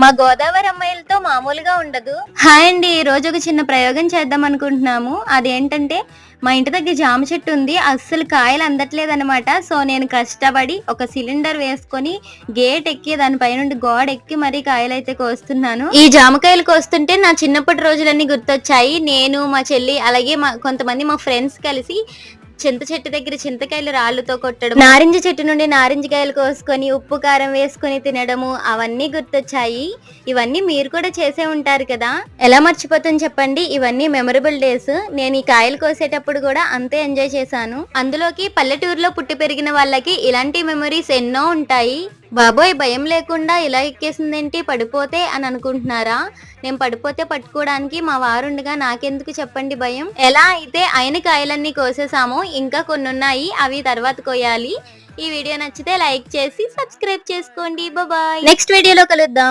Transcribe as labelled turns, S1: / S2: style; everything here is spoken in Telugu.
S1: మా గోదావరి అమ్మాయిలతో మామూలుగా ఉండదు. హాయ్ అండి, ఈ రోజు ఒక చిన్న ప్రయోగం చేద్దాం అనుకుంటున్నాము. అదేంటంటే మా ఇంటి దగ్గర జామ చెట్టు ఉంది, అస్సలు కాయలు అందట్లేదు అనమాట. సో నేను కష్టపడి ఒక సిలిండర్ వేసుకొని గేట్ ఎక్కి దానిపై నుండి గోడ ఎక్కి మరీ కాయలు అయితే కోస్తున్నాను. ఈ జామకాయలు కోస్తుంటే నా చిన్నప్పటి రోజులన్నీ గుర్తొచ్చాయి. నేను మా చెల్లి అలాగే కొంతమంది మా ఫ్రెండ్స్ కలిసి చింత చెట్టు దగ్గర చింతకాయలు రాళ్లతో కొట్టడం, నారింజ చెట్టు నుండి నారింజకాయలు కోసుకొని ఉప్పు కారం వేసుకొని తినడము అవన్నీ గుర్తొచ్చాయి. ఇవన్నీ మీరు కూడా చేసే ఉంటారు కదా, ఎలా మర్చిపోతుంది చెప్పండి. ఇవన్నీ మెమరబుల్ డేస్. నేను ఈ కాయలు కోసేటప్పుడు కూడా అంతే ఎంజాయ్ చేశాను. అందులోకి పల్లెటూరులో పుట్టి పెరిగిన వాళ్ళకి ఇలాంటి మెమరీస్ ఎన్నో ఉంటాయి. బాబోయ్, భయం లేకుండా ఇలా ఎక్కేసిందేంటి, పడిపోతే అని అనుకుంటున్నారా? నేను పడిపోతే పట్టుకోవడానికి మా వారుండగా నాకెందుకు చెప్పండి భయం. ఎలా అయితే అయిన కాయలన్నీ కోసేసామో ఇంకా కొన్ని ఉన్నాయి, అవి తర్వాత కోయాలి. ఈ వీడియో నచ్చితే లైక్ చేసి సబ్స్క్రైబ్ చేసుకోండి. బాయ్, నెక్స్ట్ వీడియోలో కలుద్దాం.